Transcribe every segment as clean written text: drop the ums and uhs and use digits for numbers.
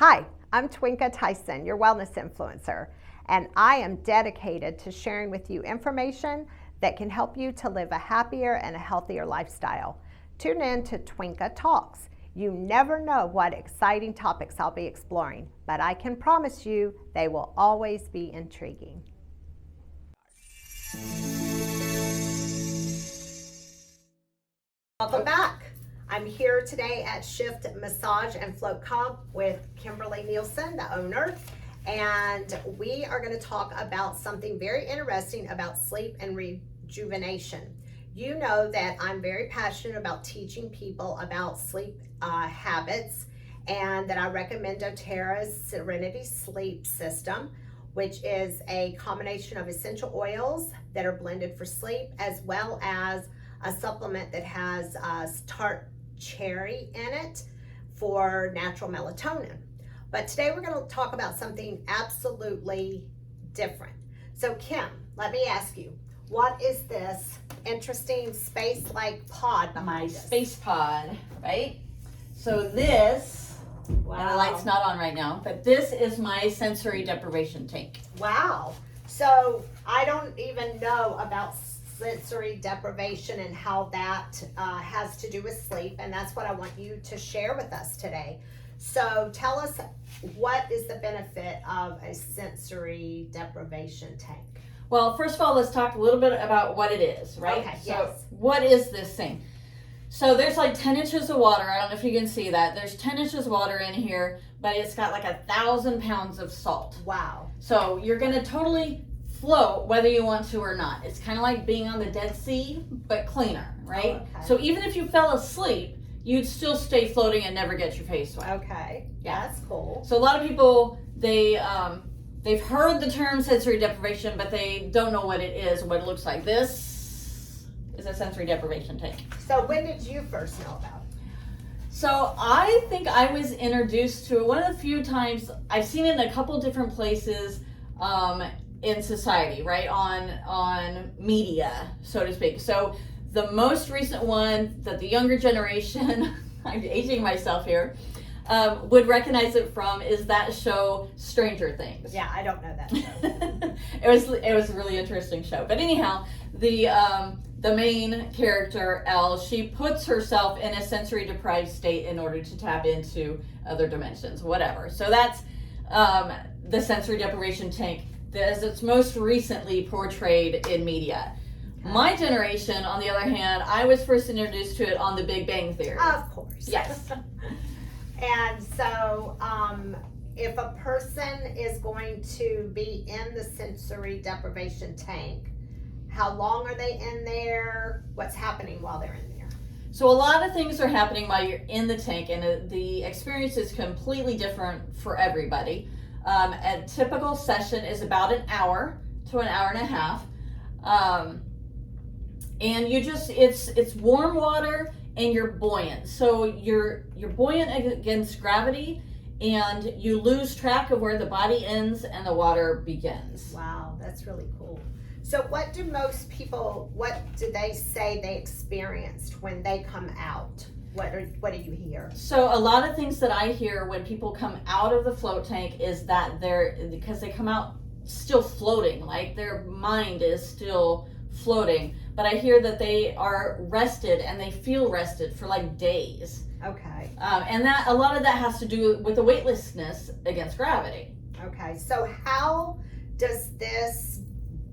Hi, I'm Twinka Tyson, your wellness influencer, and I am dedicated to sharing with you information that can help you to live a happier and a healthier lifestyle. Tune in to Twinka Talks. You never know what exciting topics I'll be exploring, but I can promise you they will always be intriguing. Welcome back. I'm here today at Shift Massage and Float Comp with Kimberly Nielsen, the owner, and we are going to talk about something very interesting about sleep and rejuvenation. You know that I'm very passionate about teaching people about sleep habits, and that I recommend doTERRA's Serenity Sleep System, which is a combination of essential oils that are blended for sleep, as well as a supplement that has tart cherry in it for natural melatonin. But today we're going to talk about something absolutely different. So Kim, let me ask you, what is this interesting space-like pod behind us? My space pod, right? So this, Wow. and the light's not on right now, but this is my sensory deprivation tank. Wow. So I don't even know about sensory deprivation and how that has to do with sleep, and that's what I want you to share with us today. So tell us, what is the benefit of a sensory deprivation tank? Well, first of all, let's talk a little bit about what it is, right? Okay, so yes. What is this thing? So there's like 10 inches of water. I don't know if you can see that. There's 10 inches of water in here, but it's got like 1,000 pounds of salt. Wow. So you're going to totally float whether you want to or not. It's kind of like being on the Dead Sea, but cleaner, right? Oh, okay. So even if you fell asleep, you'd still stay floating and never get your face wet. Okay. Yeah. That's cool. So a lot of people, they've heard the term sensory deprivation, but they don't know what it is, what it looks like. This is a sensory deprivation tank. So when did you first know about it? So I think I was introduced to it one of the few times. I've seen it in a couple different places in society, right? On media, so to speak. So the most recent one that the younger generation, I'm aging myself here, would recognize it from is that show Stranger Things. Yeah, I don't know that show. It was a really interesting show. But anyhow, the main character, Elle, she puts herself in a sensory deprived state in order to tap into other dimensions, whatever. So that's the sensory deprivation tank as it's most recently portrayed in media. Okay. My generation, on the other hand, I was first introduced to it on The Big Bang Theory. Of course. Yes. And so if a person is going to be in the sensory deprivation tank, how long are they in there? What's happening while they're in there? So a lot of things are happening while you're in the tank, and the experience is completely different for everybody. A typical session is about an hour to an hour and a half. And it's warm water and you're buoyant. So you're buoyant against gravity, and you lose track of where the body ends and the water begins. Wow, that's really cool. So what do they say they experienced when they come out? What do you hear? So a lot of things that I hear when people come out of the float tank is that because they come out still floating, like their mind is still floating. But I hear that they are rested and they feel rested for like days. Okay. And that a lot of that has to do with the weightlessness against gravity. Okay. So how does this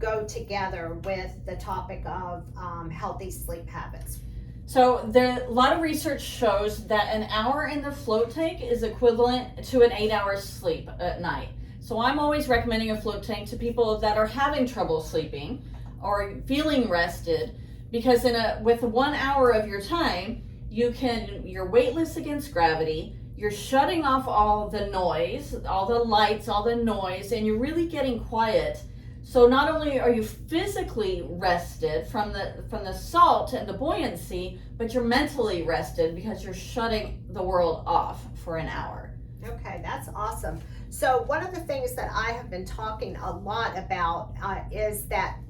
go together with the topic of healthy sleep habits? So a lot of research shows that an hour in the float tank is equivalent to an 8-hour sleep at night. So I'm always recommending a float tank to people that are having trouble sleeping or feeling rested, because with 1 hour of your time, you're weightless against gravity, you're shutting off all the noise, all the lights, all the noise, and you're really getting quiet. So not only are you physically rested from the salt and the buoyancy, but you're mentally rested because you're shutting the world off for an hour. Okay, that's awesome. So one of the things that I have been talking a lot about is that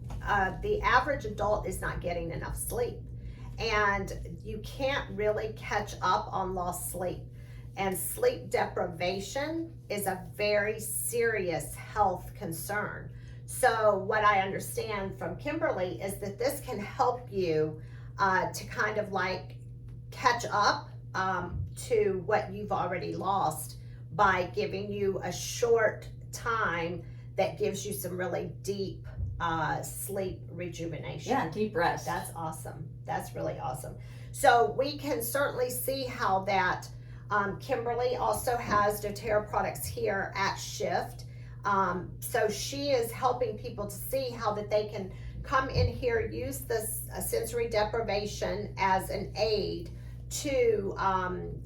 the average adult is not getting enough sleep, and you can't really catch up on lost sleep. And sleep deprivation is a very serious health concern. So what I understand from Kimberly is that this can help you to kind of like catch up to what you've already lost by giving you a short time that gives you some really deep sleep rejuvenation. Yeah, deep rest. That's awesome. That's really awesome. So we can certainly see how that Kimberly also has doTERRA products here at Shift. So she is helping people to see how that they can come in here, use this sensory deprivation as an aid to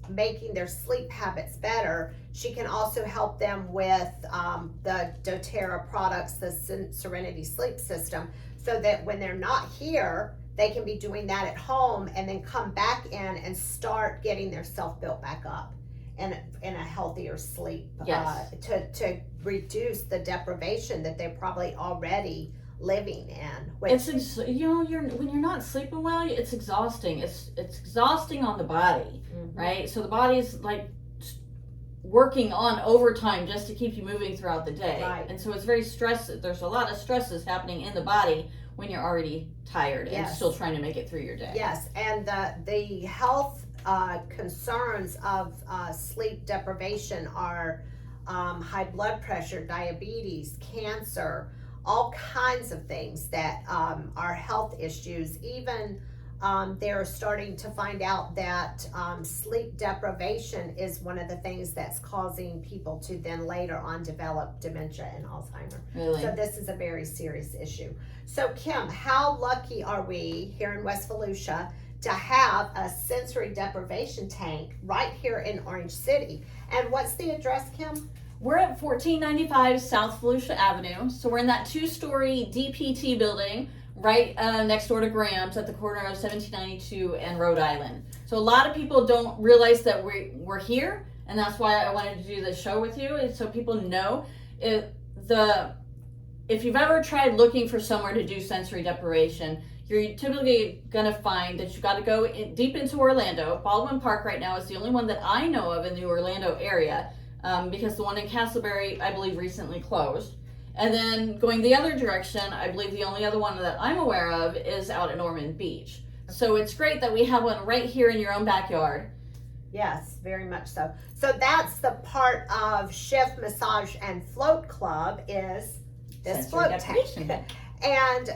making their sleep habits better. She can also help them with the doTERRA products, the Serenity Sleep System, so that when they're not here, they can be doing that at home and then come back in and start getting their self built back up in a healthier sleep. Yes. To reduce the deprivation that they're probably already living in. It's when you're not sleeping well, it's exhausting. It's exhausting on the body, right? So the body's like working on overtime just to keep you moving throughout the day, right. And so it's very stressed. There's a lot of stresses happening in the body when you're already tired and still trying to make it through your day. Yes, and the health concerns of sleep deprivation are high blood pressure, diabetes, cancer, all kinds of things that are health issues. Even they're starting to find out that sleep deprivation is one of the things that's causing people to then later on develop dementia and Alzheimer. Really? So this is a very serious issue. So Kim, how lucky are we here in West Volusia to have a sensory deprivation tank right here in Orange City? And what's the address, Kim? We're at 1495 South Volusia Avenue. So we're in that 2-story DPT building right next door to Graham's at the corner of 1792 and Rhode Island. So a lot of people don't realize that we're here, and that's why I wanted to do this show with you, is so people know if you've ever tried looking for somewhere to do sensory deprivation, you're typically going to find that you've got to go deep into Orlando. Baldwin Park right now is the only one that I know of in the Orlando area, because the one in Castleberry, I believe, recently closed. And then going the other direction, I believe the only other one that I'm aware of is out at Ormond Beach. So it's great that we have one right here in your own backyard. Yes, very much so. So that's the part of Shift Massage and Float Club is this float tank. And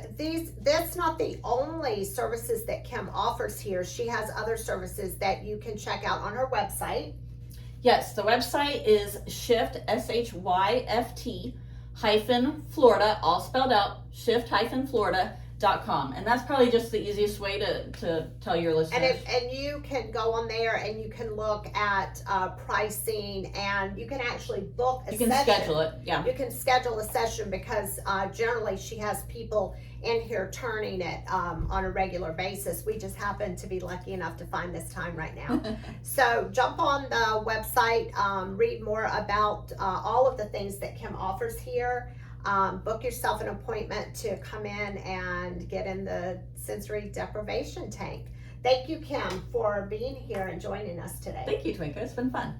that's not the only services that Kim offers here. She has other services that you can check out on her website. Yes, the website is Shift, SHYFT, Florida, all spelled out, shift-florida.com. And that's probably just the easiest way to tell your listeners. And you can go on there and you can look at pricing, and you can actually book a session. You can schedule it, yeah. You can schedule a session because generally she has people in here turning it on a regular basis. We just happen to be lucky enough to find this time right now. So jump on the website, read more about all of the things that Kim offers here. Book yourself an appointment to come in and get in the sensory deprivation tank. Thank you, Kim, for being here and joining us today. Thank you, Twinka. It's been fun.